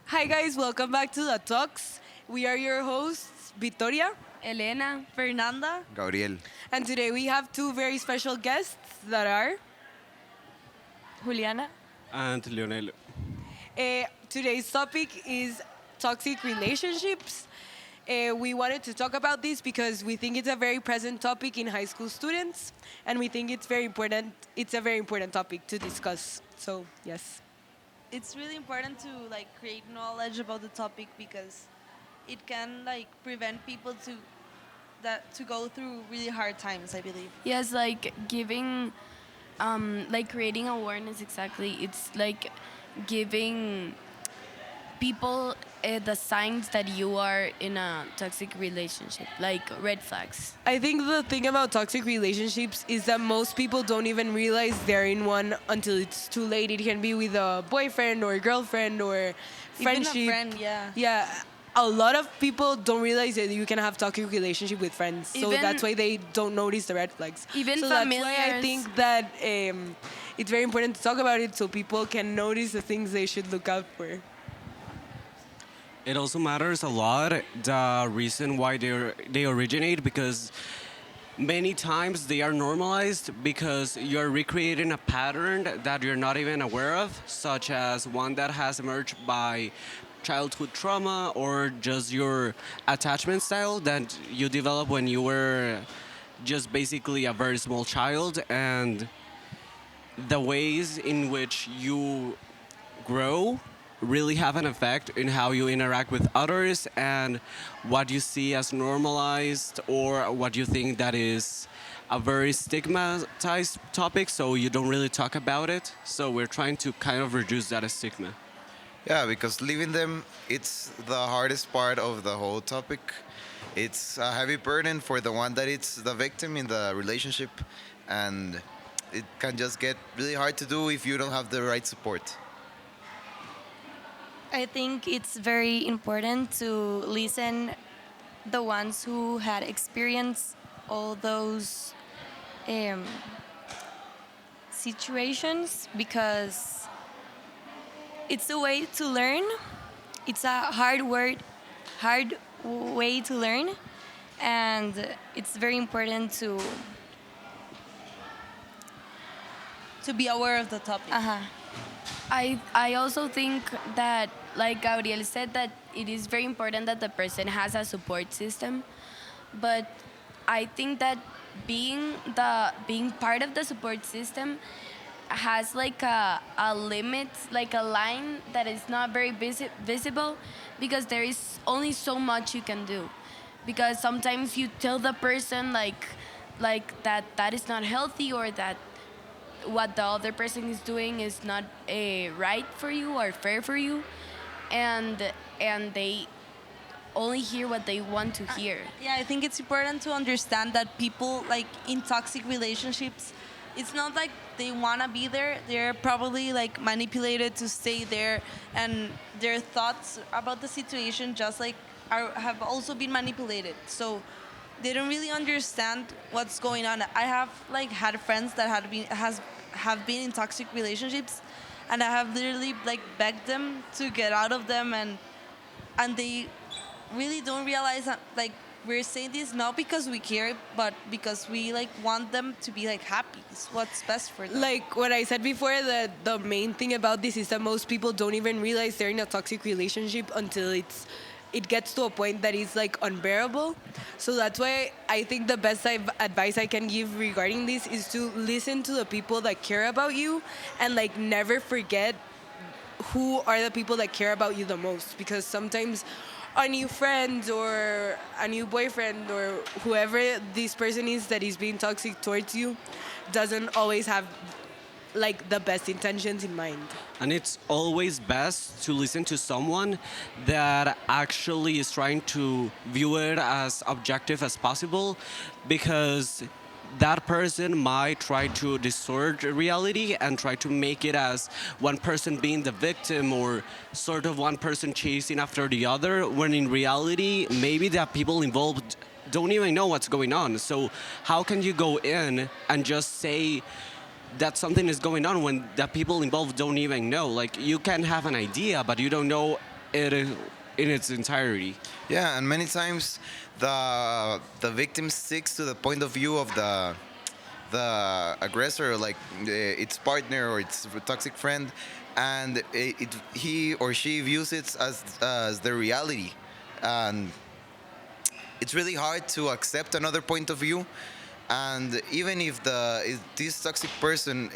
Hi guys, welcome back to the Talks. We are your hosts, Victoria, Elena. Fernanda, Gabriel. and today we have two very special guests that are. Juliana. And Lionel. Today's topic is toxic relationships. We wanted to talk about this because we think it's a very present topic in high school students, and we think it's very important. It's a very important topic to discuss. So yes. It's really important to create knowledge about the topic because it can prevent people to go through really hard times, I believe. Yes, giving, creating awareness. Exactly. It's like giving people the signs that you are in a toxic relationship, like red flags. I think the thing about toxic relationships is that most people don't even realize they're in one until it's too late. It can be with a boyfriend or girlfriend or friendship. Even a friend, yeah. Yeah. A lot of people don't realize that you can have toxic relationship with friends. So Even- that's why they don't notice the red flags. Even so that's why I familiars. think that it's very important to talk about it so people can notice the things they should look out for. It also matters a lot the reason why they originate because many times they are normalized because you're recreating a pattern that you're not even aware of, such as one that has emerged by childhood trauma or just your attachment style that you developed when you were just basically a very small child, and the ways in which you grow really have an effect in how you interact with others and what you see as normalized or what you think that is a very stigmatized topic, so you don't really talk about it. So we're trying to kind of reduce that stigma. Yeah, because leaving them, it's the hardest part of the whole topic. It's a heavy burden for the one that it's the victim in the relationship, and it can just get really hard to do if you don't have the right support. I think it's very important to listen the ones who had experienced all those situations because it's a way to learn. It's a hard way to learn, and it's very important To be aware of the topic. I also think that, like Gabriel said, that it is very important that the person has a support system. But I think that being part of the support system has a limit, like a line that is not very visible, because there is only so much you can do. Because sometimes you tell the person that is not healthy, or that what the other person is doing is not right for you or fair for you, and they only hear what they want to hear. Yeah, I think it's important to understand that people in toxic relationships, it's not like they want to be there. They're probably manipulated to stay there, and their thoughts about the situation just have also been manipulated. So they don't really understand what's going on. I have had friends that have been in toxic relationships, and I have literally begged them to get out of them, and they really don't realize that we're saying this not because we care, but because we want them to be happy. It's what's best for them. Like what I said before, the main thing about this is that most people don't even realize they're in a toxic relationship until it gets to a point that is unbearable. So that's why I think the best advice I can give regarding this is to listen to the people that care about you, and never forget who are the people that care about you the most, because sometimes a new friend or a new boyfriend or whoever this person is that is being toxic towards you doesn't always have the best intentions in mind. And it's always best to listen to someone that actually is trying to view it as objective as possible, because that person might try to distort reality and try to make it as one person being the victim or sort of one person chasing after the other, when in reality, maybe the people involved don't even know what's going on. So how can you go in and just say that something is going on when the people involved don't even know? You can have an idea, but you don't know it in its entirety. Yeah, and many times the victim sticks to the point of view of the aggressor, like its partner or its toxic friend, and he or she views it as the reality, and it's really hard to accept another point of view. And even if this toxic person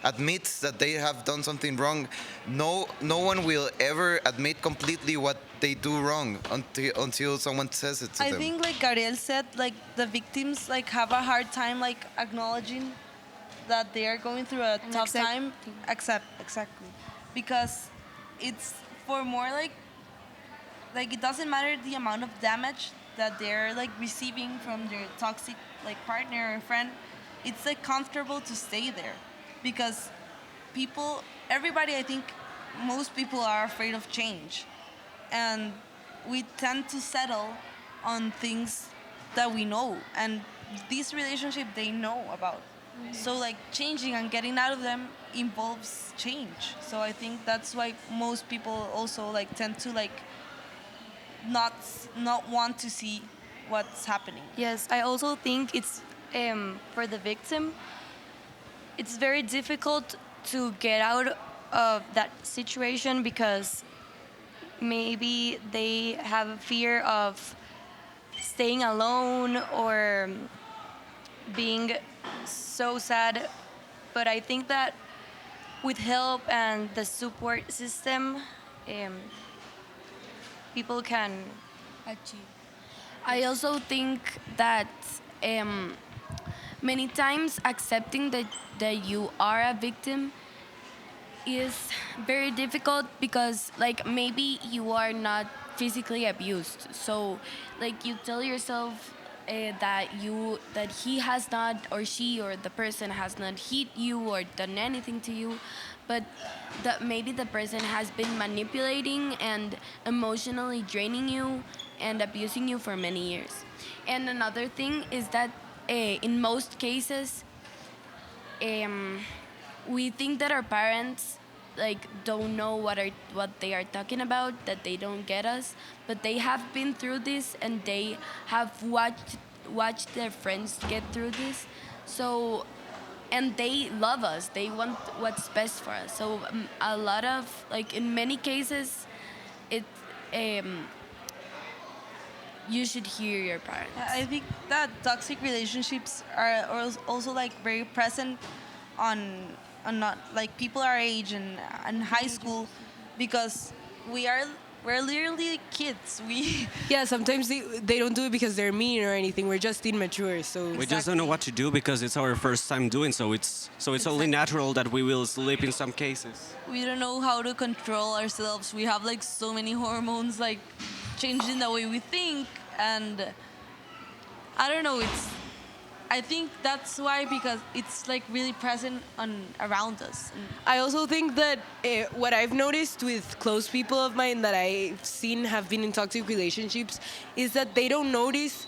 admits that they have done something wrong, no one will ever admit completely what they do wrong until someone says it to I them. think, like Gabriel said, like the victims like have a hard time like acknowledging that they are going through a And tough time. accepting. Exactly, because it's for more like it doesn't matter the amount of damage that they're like receiving from their toxic like partner or friend. It's like comfortable to stay there because everybody, I think most people are afraid of change, and we tend to settle on things that we know, and this relationship they know about. So like changing and getting out of them involves change. So I think that's why most people also like tend to like not not want to see what's happening. Yes, I also think it's for the victim, it's very difficult to get out of that situation because maybe they have a fear of staying alone or being so sad. But I think that with help and the support system, um, people can achieve. I also think that um, many times accepting that you are a victim is very difficult because like maybe you are not physically abused, so like you tell yourself that he has not, or she or the person has not hit you or done anything to you, but that maybe the person has been manipulating and emotionally draining you and abusing you for many years. And another thing is that in most cases um, we think that our parents like don't know what they are talking about, that they don't get us, but they have been through this and they have watched their friends get through this. So and they love us, they want what's best for us. So a lot of like in many cases it um, you should hear your parents. I think that toxic relationships are also like very present on not like people our age and high school, because we are we're literally kids. We Yeah, sometimes they don't do it because they're mean or anything. We're just immature. So We just don't know what to do because it's our first time doing so. It's only natural that we will slip in some cases. we don't know how to control ourselves. We have like so many hormones like changing the way we think, and I don't know. I think that's why, because it's like really present around us. And I also think that what I've noticed with close people of mine that I've seen have been in toxic relationships is that they don't notice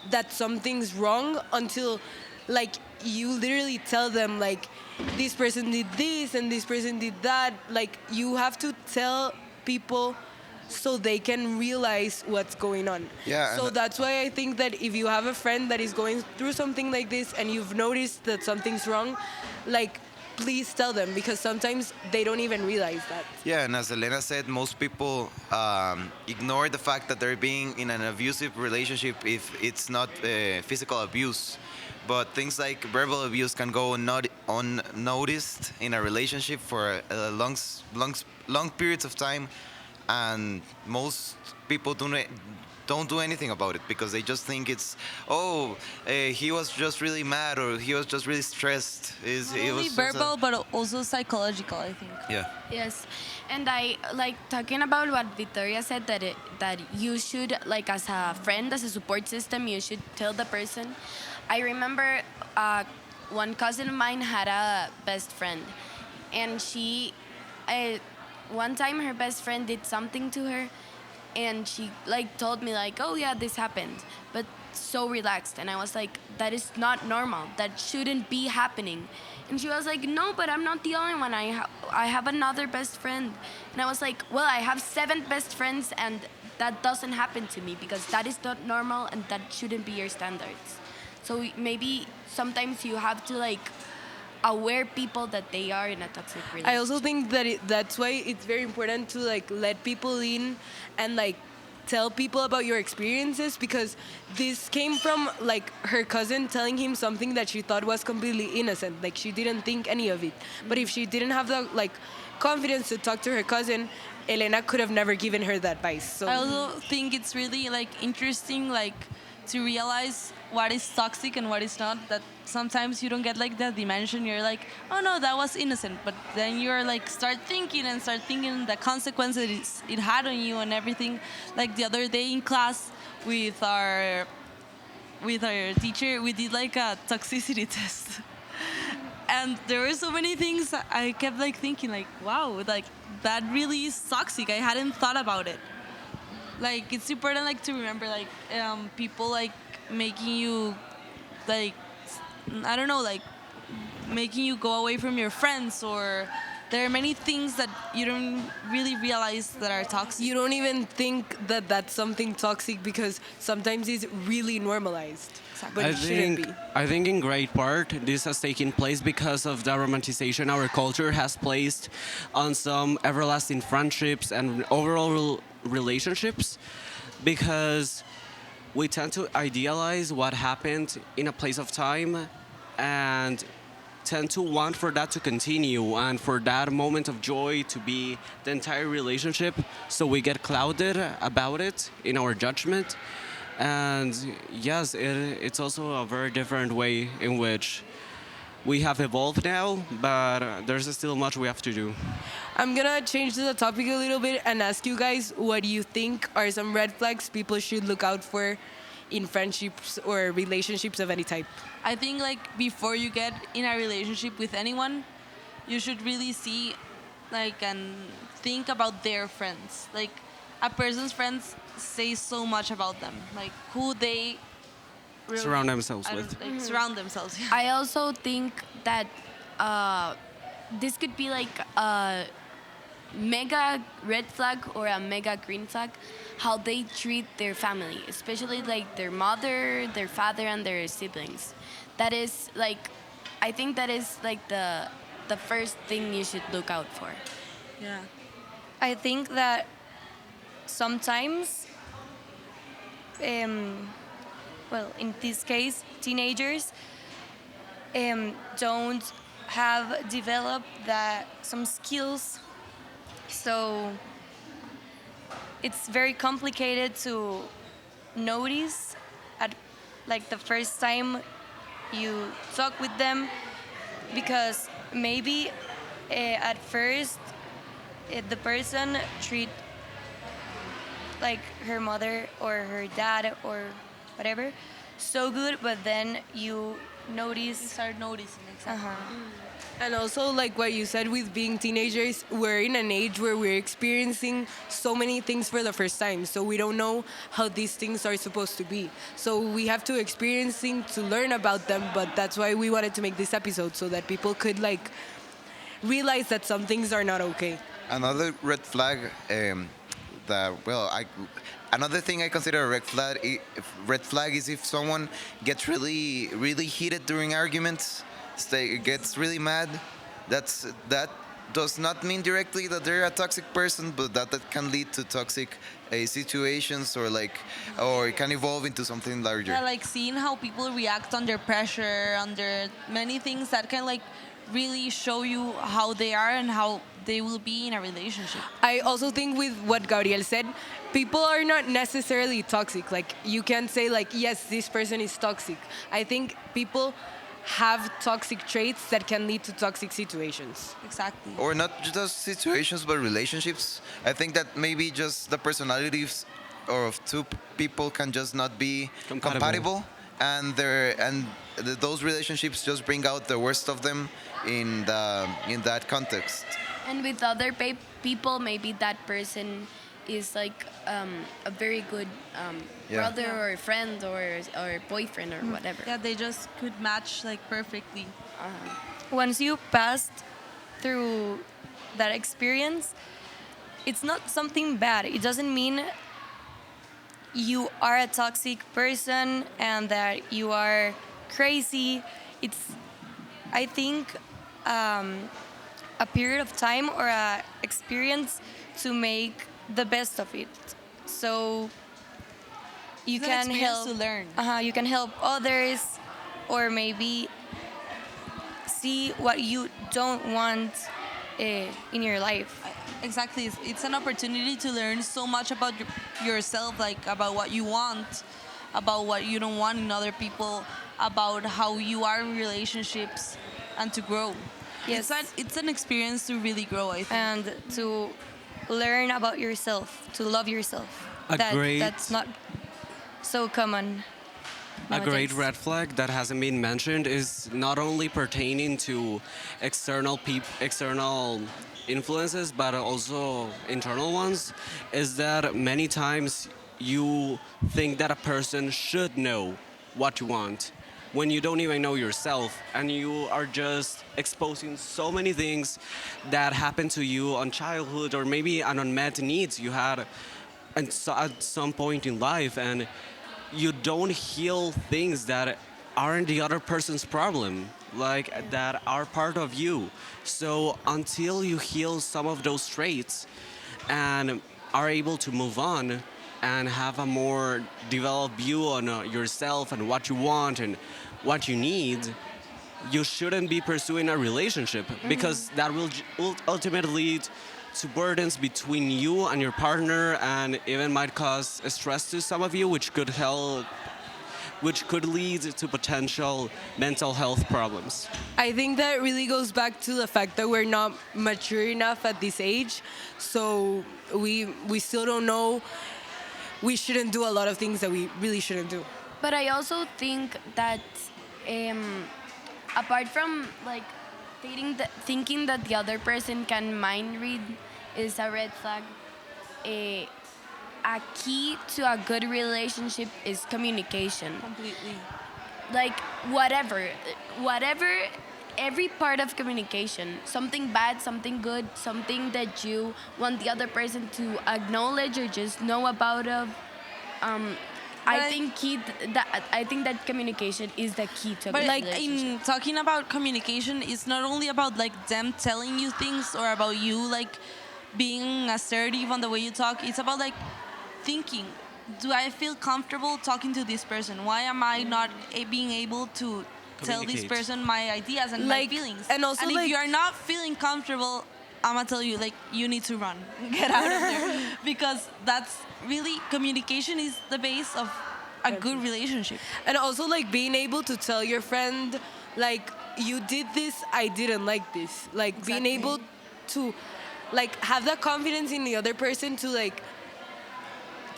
that something's wrong until like you literally tell them like this person did this and this person did that. Like you have to tell people so they can realize what's going on. Yeah, So and- that's why I think that if you have a friend that is going through something like this and you've noticed that something's wrong, like please tell them, because sometimes they don't even realize that. Yeah, and as Elena said, most people ignore the fact that they're being in an abusive relationship if it's not physical abuse. But things like verbal abuse can go not unnoticed in a relationship for long periods of time, and most people don't do anything about it because they just think it's he was just really mad or he was just really stressed. not It only was just verbal but also psychological, I think. yeah. Yes, and I like talking about what Victoria said, that you should, like as a friend, as a support system, you should tell the person. I remember one cousin of mine had a best friend, and one time her best friend did something to her, and she like told me like, oh yeah, this happened, but so relaxed, and I was like, that is not normal, that shouldn't be happening. And she was like, no, but I'm not the only one, I have another best friend. And I was like, well, I have 7 best friends, and that doesn't happen to me, because that is not normal and that shouldn't be your standards. So maybe sometimes you have to like aware people that they are in a toxic relationship. I also think that that's why it's very important to like let people in and like tell people about your experiences, because this came from like her cousin telling him something that she thought was completely innocent, like she didn't think any of it. But if she didn't have the like confidence to talk to her cousin, Elena could have never given her that advice. So I also think it's really like interesting, like to realize what is toxic and what is not. That sometimes you don't get like that dimension. You're like, oh no, that was innocent, but then you're like start thinking the consequences it had on you and everything. Like the other day in class with our teacher, we did like a toxicity test. And there were so many things I kept like thinking like, wow, like that really is toxic. I hadn't thought about it. Like it's important like to remember like people like making you like, I don't know, like making you go away from your friends, or there are many things that you don't really realize that are toxic. you don't even think that that's something toxic because sometimes it's really normalized. But it shouldn't be. I think in great part this has taken place because of the romanticization our culture has placed on some everlasting friendships and overall relationships, because we tend to idealize what happened in a place of time and tend to want for that to continue and for that moment of joy to be the entire relationship, so we get clouded about it in our judgment. And yes, it's also a very different way in which we have evolved now, but there's still much we have to do. I'm gonna change the topic a little bit and ask you guys what you think are some red flags people should look out for in friendships or relationships of any type. I think like before you get in a relationship with anyone, you should really see like and think about their friends. Like a person's friends say so much about them, like who they really Surround themselves I don't- with. like, surround themselves. I also think that this could be like a mega red flag or a mega green flag, how they treat their family, especially like their mother, their father, and their siblings. That is like, I think that is like the first thing you should look out for. Yeah. I think that sometimes, well, in this case, teenagers don't have developed some skills, so it's very complicated to notice at like the first time you talk with them, because maybe at first the person treat like her mother or her dad or whatever so good, but then you notice. You start noticing exactly. And also, like what you said with being teenagers, we're in an age where we're experiencing so many things for the first time. So we don't know how these things are supposed to be. So we have to experiencing to learn about them. But that's why we wanted to make this episode, so that people could like realize that some things are not okay. Another red flag, another thing I consider a red flag is if someone gets really, really heated during arguments, gets really mad. That does not mean directly that they're a toxic person, but that can lead to toxic situations, or it can evolve into something larger. Yeah, like seeing how people react under pressure, under many things that can like really show you how they are and how they will be in a relationship. I also think with what Gabriel said, people are not necessarily toxic. Like you can't say like, yes, this person is toxic. I think people have toxic traits that can lead to toxic situations. Exactly. Or not just situations, but relationships. I think that maybe just the personalities of two people can just not be compatible, and those relationships just bring out the worst of them in that context. And with other people, maybe that person is like a very good Yeah. brother or friend or boyfriend or whatever. Yeah, they just could match like perfectly. Once you passed through that experience, it's not something bad. It doesn't mean you are a toxic person and that you are crazy. It's, I think, a period of time or a experience to make the best of it. So you It's an can experience help to learn. You can help others, or maybe see what you don't want in your life. Exactly. It's an opportunity to learn so much about yourself, like about what you want, about what you don't want in other people, about how you are in relationships, and to grow. Yes. It's an experience to really grow, I think. And to learn about yourself, to love yourself. That's not so common. A great nowadays. red flag that hasn't been mentioned is not only pertaining to external influences, but also internal ones. Is that many times you think that a person should know what you want when you don't even know yourself, and you are just exposing so many things that happened to you on childhood, or maybe an unmet needs you had at some point in life, and you don't heal things that aren't the other person's problem, like that are part of you. So until you heal some of those traits and are able to move on and have a more developed view on yourself and what you want and what you need, you shouldn't be pursuing a relationship, because that will ultimately lead to burdens between you and your partner, and even might cause stress to some of you, which could lead to potential mental health problems. I think that really goes back to the fact that we're not mature enough at this age, so we still don't know. We shouldn't do a lot of things that we really shouldn't do. But I also think that apart from like thinking that the other person can mind read is a red flag. A key to a good relationship is communication. Completely. Like whatever, every part of communication, something bad, something good, something that you want the other person to acknowledge or just know about of. I think that communication is the key to a But good like relationship. in talking about communication, it's not only about like them telling you things or about you like being assertive on the way you talk. It's about like thinking, do I feel comfortable talking to this person? Why am I not being able to tell this Communicate. person my ideas and my Like, feelings? and also, if like- you are not feeling comfortable, I'm gonna tell you, like, you need to run, get out of there, because that's really, communication is the base of a good relationship. And also, like, being able to tell your friend, like, you did this, I didn't like this. Like, being Exactly. able to, like, have that confidence in the other person to, like,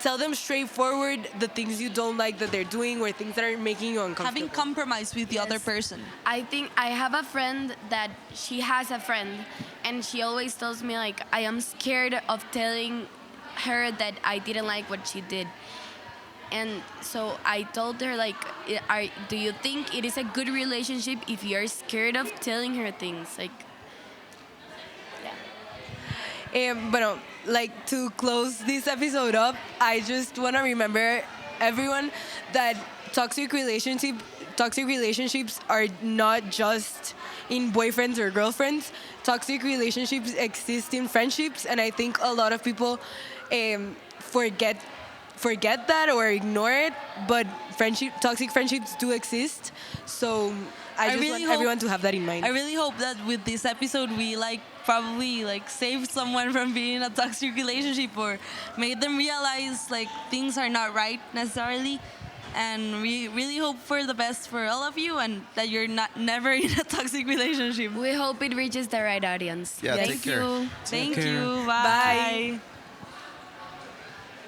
tell them straightforward the things you don't like that they're doing, or things that are making you uncomfortable. Having compromise with the other Yes. person. I think I have a friend that she has a friend, and she always tells me like I am scared of telling her that I didn't like what she did. And so I told her like, do you think it is a good relationship if you're scared of telling her things? Like, yeah. But like, to close this episode up, I just want to remember everyone that toxic relationships are not just in boyfriends or girlfriends. Toxic relationships exist in friendships, and I think a lot of people forget that or ignore it. But toxic friendships do exist. So I just really want hope- everyone to have that in mind. I really hope that with this episode we like probably like saved someone from being in a toxic relationship, or made them realize like things are not right necessarily, and we really hope for the best for all of you, and that you're not never in a toxic relationship. We hope it reaches the right audience. Yeah, Thank take care. you. Thank care. you. Bye. Bye.